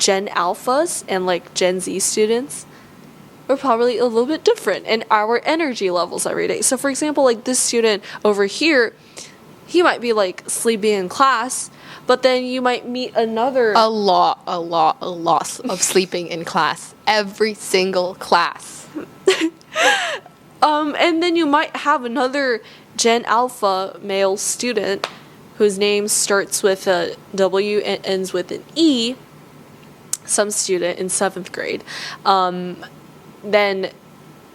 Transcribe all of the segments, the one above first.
Gen Alphas and like Gen Z students are probably a little bit different in our energy levels every day. So for example, like this student over here, he might be like sleeping in class, but then you might meet another A lot of sleeping in class. Every single class. and then you might have another Gen Alpha male student whose name starts with a W and ends with an E, some student in 7th grade. Then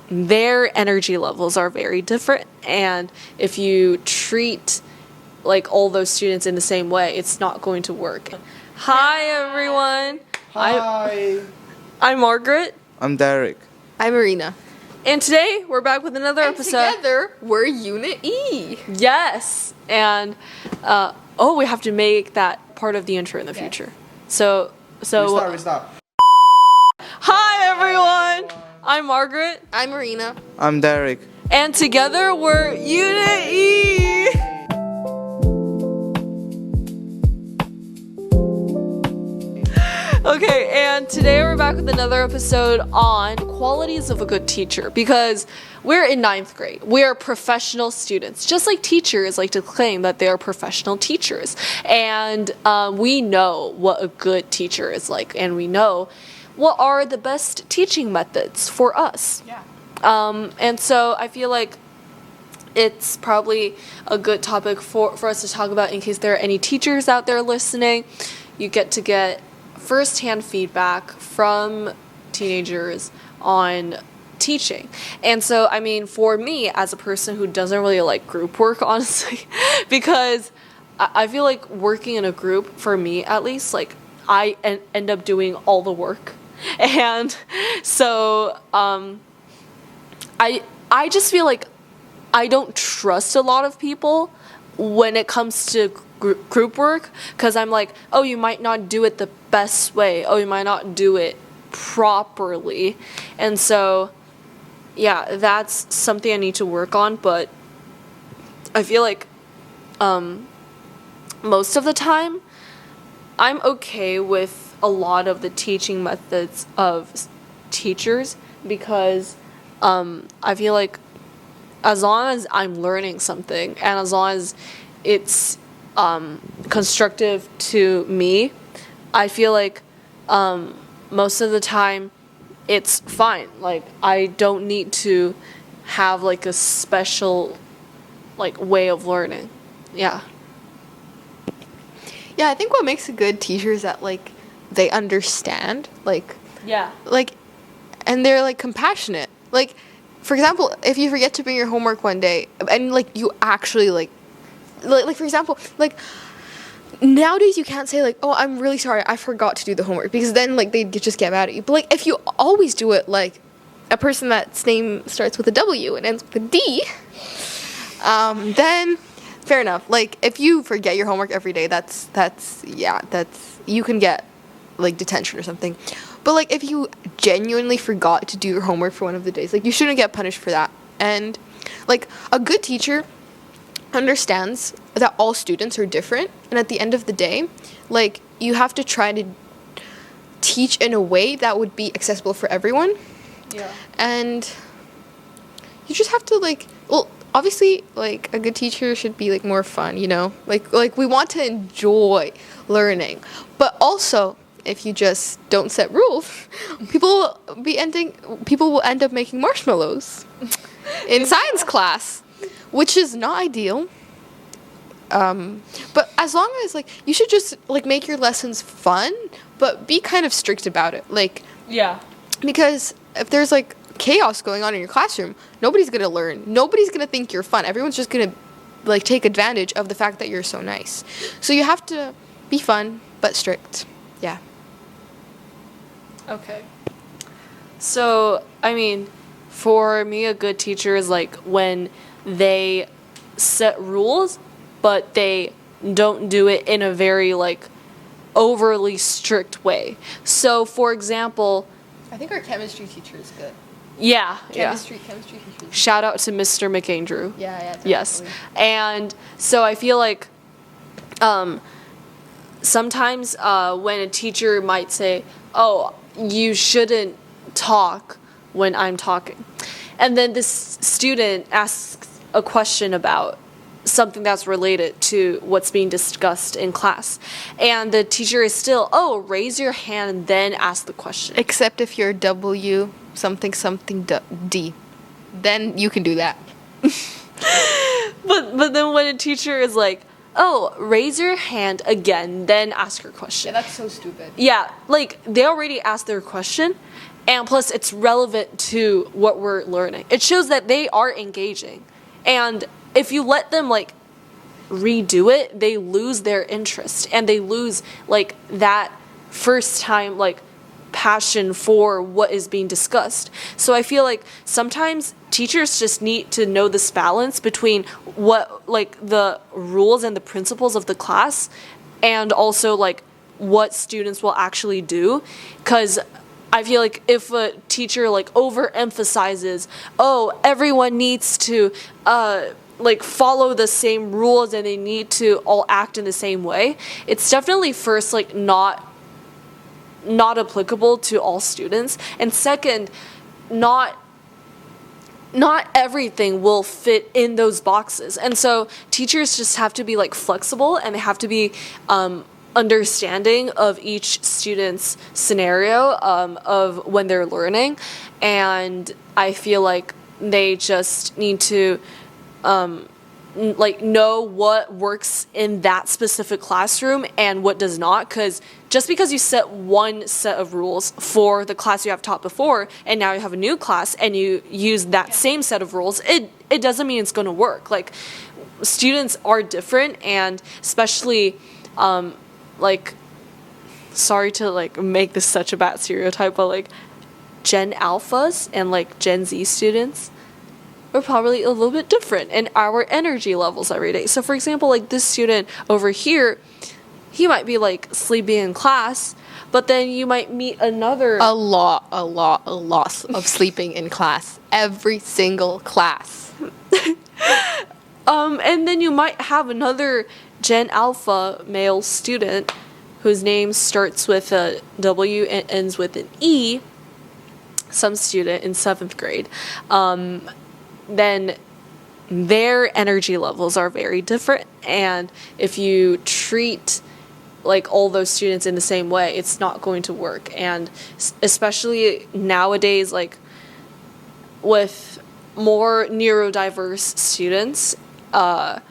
their energy levels are very different, and if you treat like all those students in the same way, it's not going to work. Hi everyone. Hi. I'm Margaret. I'm Derek. I'm Marina. And today we're back with another And episode. together, we're Unit E. Yes. And we have to make that part of the intro in the future. So Restart. Hi everyone. I'm Margaret. I'm Marina. I'm Derek. And together we're Unit E. Okay, and today we're back with another episode on qualities of a good teacher, because we're in 9th grade. We are professional students, just like teachers like to claim that they are professional teachers. And we know what a good teacher is like, and we know what are the best teaching methods for us. Yeah. And so I feel like it's probably a good topic for us to talk about in case there are any teachers out there listening. You get to get first-hand feedback from teenagers on teaching. And so, I mean, for me, as a person who doesn't really like group work, honestly, because I feel like working in a group, for me at least, like, I end up doing all the work. And so, I just feel like I don't trust a lot of people when it comes to group work, because I'm like, oh, you might not do it the best way. Oh, you might not do it properly. And so, yeah, that's something I need to work on. But I feel like most of the time, I'm okay with a lot of the teaching methods of teachers, because I feel like as long as I'm learning something and as long as it's constructive to me, I feel like most of the time it's fine. Like, I don't need to have like a special like way of learning. Yeah. Yeah, I think what makes a good teacher is that, like, they understand, like, Yeah. like, and they're, like, compassionate. Like, for example, if you forget to bring your homework one day, and, like, you actually, like, for example, like, nowadays you can't say, like, oh, I'm really sorry, I forgot to do the homework, because then, like, they just get mad at you. But, like, if you always do it, like, a person that's name starts with a W and ends with a D, then fair enough. Like, if you forget your homework every day, that's you can get, like, detention or something. But, like, if you genuinely forgot to do your homework for one of the days, like, you shouldn't get punished for that. And, like, a good teacher understands that all students are different, and at the end of the day, like, you have to try to teach in a way that would be accessible for everyone. Yeah. And you just have to, like, well, obviously, like, a good teacher should be, like, more fun, you know? Like we want to enjoy learning. But also, if you just don't set rules, people will end up making marshmallows in science class, which is not ideal. But as long as, like, you should just, like, make your lessons fun, but be kind of strict about it. Like, Yeah. because if there's, like, chaos going on in your classroom, nobody's gonna learn. Nobody's gonna think you're fun. Everyone's just gonna, like, take advantage of the fact that you're so nice. So you have to be fun, but strict. Yeah. Okay. So, I mean, for me, a good teacher is like when they set rules, but they don't do it in a very, like, overly strict way. So, for example, I think our chemistry teacher is good. yeah. Chemistry teacher. Shout out to Mr. McAndrew. Yeah. Yes. And so I feel like sometimes when a teacher might say, oh, you shouldn't talk when I'm talking, and then this student asks a question about something that's related to what's being discussed in class, and the teacher is still, oh, raise your hand and then ask the question. Except if you're W something something D, then you can do that. But then when a teacher is like, oh, raise your hand again, then ask your question. that's so stupid. Yeah, like they already asked their question, and plus it's relevant to what we're learning. It shows that they are engaging. And if you let them like redo it, they lose their interest and they lose like that first time like passion for what is being discussed. So I feel like sometimes teachers just need to know this balance between what like the rules and the principles of the class and also like what students will actually do, because I feel like if a teacher like overemphasizes, oh, everyone needs to like follow the same rules and they need to all act in the same way, it's definitely first like not applicable to all students, and second, not everything will fit in those boxes. And so teachers just have to be like flexible, and they have to be understanding of each student's scenario of when they're learning. And I feel like they just need to like know what works in that specific classroom and what does not, because just because you set one set of rules for the class you have taught before and now you have a new class and you use that same set of rules, it doesn't mean it's going to work. Like students are different, and especially like, sorry to like make this such a bad stereotype, but like Gen Alphas and like Gen Z students are probably a little bit different in our energy levels every day. So for example, like this student over here, he might be like sleeping in class, but then you might meet another A lot of sleeping in class. Every single class. and then you might have another Gen Alpha male student whose name starts with a W and ends with an E, some student in 7th grade. Then their energy levels are very different, and if you treat like all those students in the same way, it's not going to work. And especially nowadays, like with more neurodiverse students at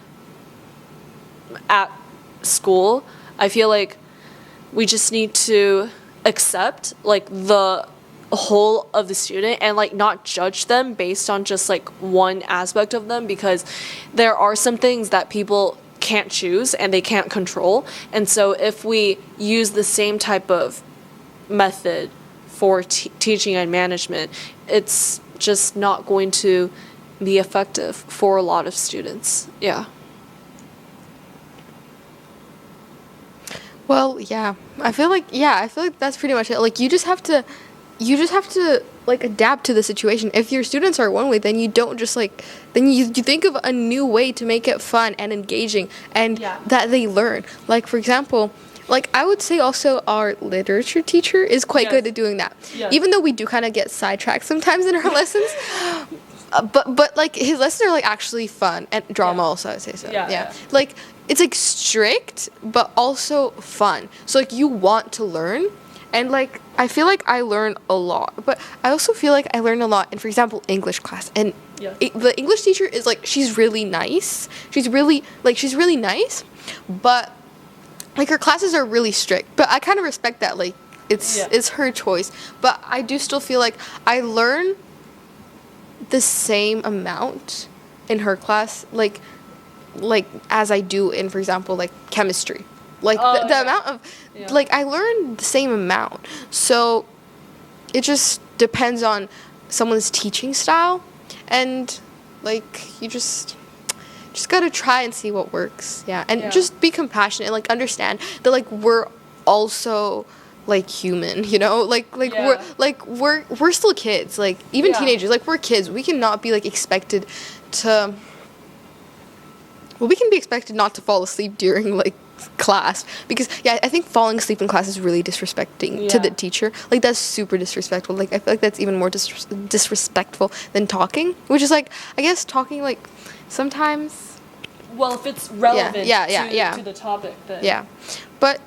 school, I feel like we just need to accept like the whole of the student and like not judge them based on just like one aspect of them, because there are some things that people can't choose and they can't control. And so if we use the same type of method for teaching and management, it's just not going to be effective for a lot of students. Yeah. Well, yeah. I feel like that's pretty much it. Like you just have to like adapt to the situation. If your students are one way, then you don't just like, then you think of a new way to make it fun and engaging and that they learn. Like for example, like I would say also our literature teacher is quite good at doing that. Yes. Even though we do kind of get sidetracked sometimes in our lessons. But like his lessons are like actually fun, and drama also, I would say so. Yeah. Like it's like strict but also fun. So like you want to learn. And, like, I feel like I learn a lot. But I also feel like I learn a lot in, for example, English class. And the English teacher is, like, she's really nice. She's really nice. But, like, her classes are really strict. But I kind of respect that. Like, it's her choice. But I do still feel like I learn the same amount in her class, like as I do in, for example, like, chemistry. Like the amount of like I learned the same amount. So it just depends on someone's teaching style, and like you just gotta try and see what works. And just be compassionate and like understand that like we're also like human, you know, we're still kids, like even teenagers, like we're kids. We cannot be like expected to. Well, we can be expected not to fall asleep during like class, because I think falling asleep in class is really disrespecting to the Yeah. teacher. Like, that's super disrespectful. Like, I feel like that's even more disrespectful than talking, which is like, I guess talking, like, sometimes, Well, if it's relevant yeah. to the topic, then yeah, but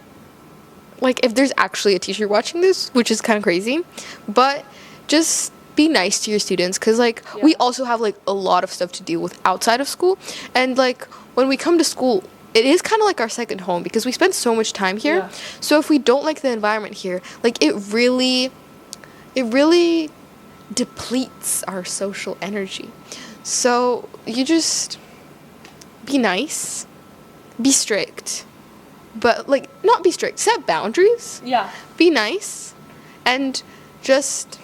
like, if there's actually a teacher watching this, which is kind of crazy, but just be nice to your students, because like we Yeah. also have like a lot of stuff to deal with outside of school, and like when we come to school, it is kind of like our second home, because we spend so much time here. Yeah. So if we don't like the environment here, like it really depletes our social energy. So you just be nice, be strict, but like not be strict, set boundaries, yeah, be nice, and just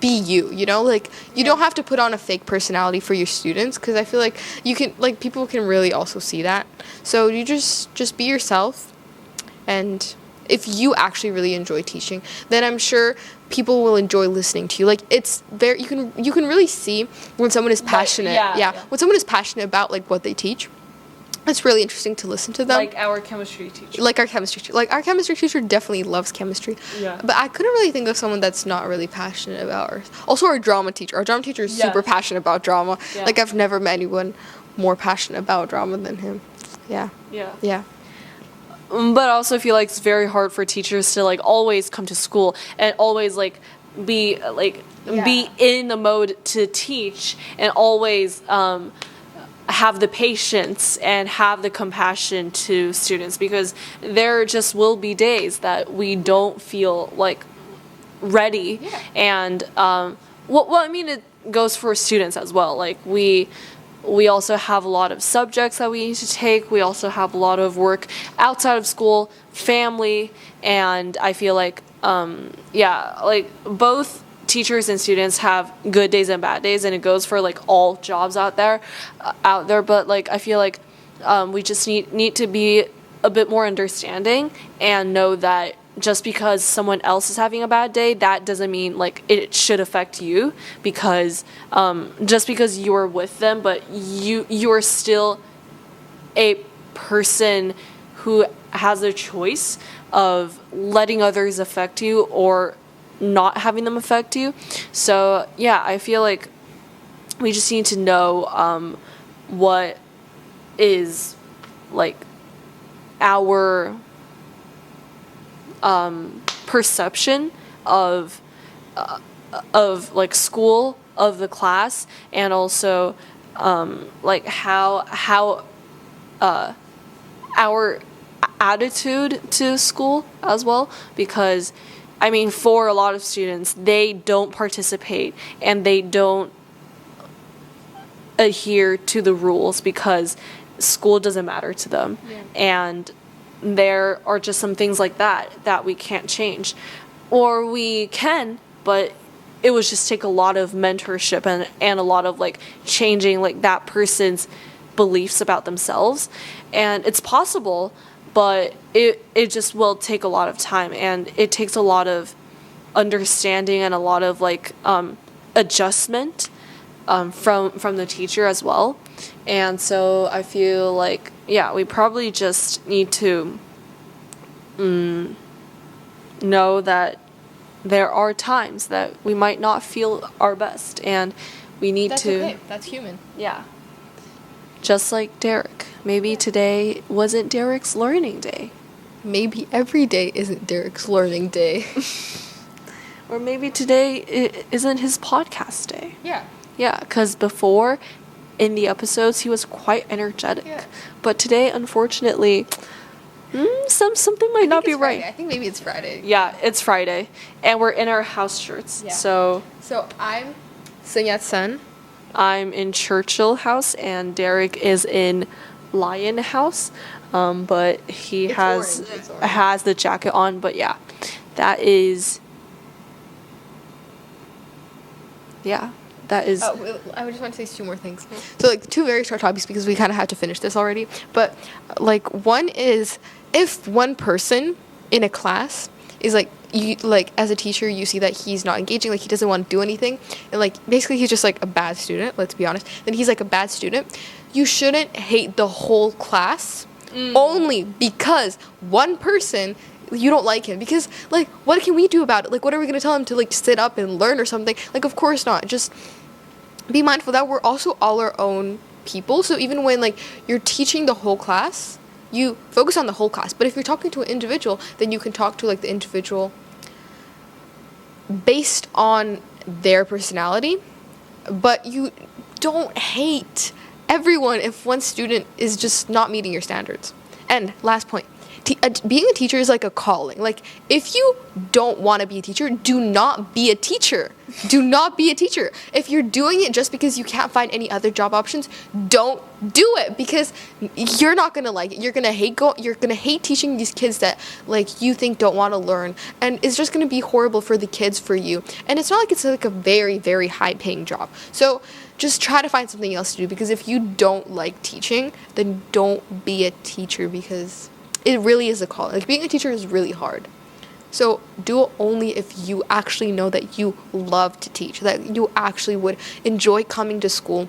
be you know, like you don't have to put on a fake personality for your students, because I feel like you can, like, people can really also see that. So you just be yourself, and if you actually really enjoy teaching, then I'm sure people will enjoy listening to you. Like, it's very, you can really see when someone is passionate. yeah. When someone is passionate about like what they teach, it's really interesting to listen to them. like our chemistry teacher. Like our chemistry teacher. Like, our chemistry teacher definitely loves chemistry. Yeah. But I couldn't really think of someone that's not really passionate about it. Also, our drama teacher. Our drama teacher is Yeah. super passionate about drama. Yeah. Like, I've never met anyone more passionate about drama than him. Yeah. Yeah. Yeah. But I also feel like it's very hard for teachers to like always come to school and always like be in the mode to teach, and always have the patience and have the compassion to students, because there just will be days that we don't feel like ready. Yeah. And well, I mean, it goes for students as well. Like, we also have a lot of subjects that we need to take. We also have a lot of work outside of school, family, and I feel like like both teachers and students have good days and bad days, and it goes for like all jobs out there. But like, I feel like we just need to be a bit more understanding, and know that just because someone else is having a bad day, that doesn't mean like it should affect you, because just because you're with them, but you're still a person who has a choice of letting others affect you or not having them affect you. So yeah, I feel like we just need to know what is like our perception of like school, of the class, and also like how our attitude to school as well, because I mean, for a lot of students, they don't participate and they don't adhere to the rules because school doesn't matter to them. Yeah. And there are just some things like that we can't change. Or we can, but it would just take a lot of mentorship and a lot of like changing like that person's beliefs about themselves. And it's possible, but it just will take a lot of time, and it takes a lot of understanding and a lot of like adjustment from the teacher as well. And so I feel like, yeah, we probably just need to know that there are times that we might not feel our best, and we need That's to okay. That's human. yeah, just like Derek. Maybe today wasn't Derek's learning day. Maybe every day isn't Derek's learning day. Or maybe today isn't his podcast day. Yeah. Yeah, because before, in the episodes, he was quite energetic. Yeah. But today, unfortunately, something might not be right. I think maybe it's Friday. Yeah, it's Friday. And we're in our house shirts. Yeah. So So I'm Sunyat Sun. I'm in Churchill House, and Derek is in Lion House. But he It's has orange, it's orange. has the jacket on. But yeah, that is... Yeah, that is... I just want to say two more things. So, like, two very short topics, because we kind of had to finish this already. But, like, one is, if one person in a class is, like, you, like, as a teacher, you see that he's not engaging, like, he doesn't want to do anything, and, like, basically he's just, like, a bad student, let's be honest, then he's, like, a bad student, you shouldn't hate the whole class only because one person, you don't like him. Because, like, what can we do about it? Like, what are we going to tell him to, like, sit up and learn or something? Like, of course not. Just be mindful that we're also all our own people. So even when, like, you're teaching the whole class, you focus on the whole class. But if you're talking to an individual, then you can talk to, like, the individual based on their personality. But you don't hate everyone if one student is just not meeting your standards. And last point, being a teacher is like a calling. Like, if you don't want to be a teacher, do not be a teacher. Do not be a teacher. If you're doing it just because you can't find any other job options, don't do it, because you're not gonna like it. You're gonna hate teaching these kids that, like, you think don't want to learn, and it's just gonna be horrible for the kids, for you. And it's not like it's like a very, very high paying job. So just try to find something else to do, because if you don't like teaching, then don't be a teacher, because it really is a call. Like, being a teacher is really hard. So do it only if you actually know that you love to teach, that you actually would enjoy coming to school.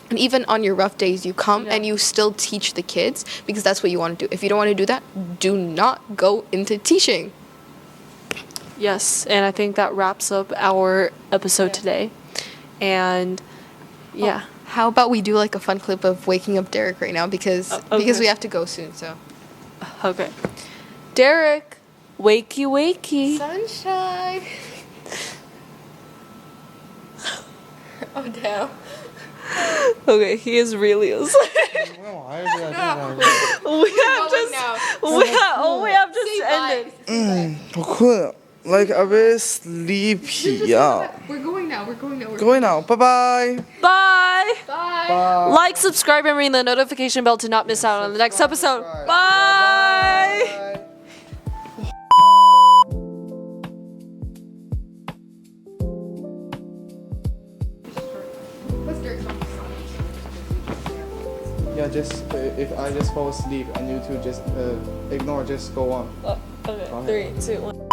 And even on your rough days, you come and you still teach the kids, because that's what you want to do. If you don't want to do that, do not go into teaching. Yes, and I think that wraps up our episode today. And yeah. How about we do like a fun clip of waking up Derek right now, because we have to go soon. So. Okay. Derek, wakey wakey. Sunshine. Oh damn. Okay, he is really we have just ended. 好困 Like a bit sleepy. Yeah. We're going now. We're going now. Going now. Bye bye. Bye. Bye. Like, subscribe, and ring the notification bell to not miss out on the next episode. Bye. Yeah, just if I just fall asleep and you two just ignore, just go on. Okay, 3, 2, 1.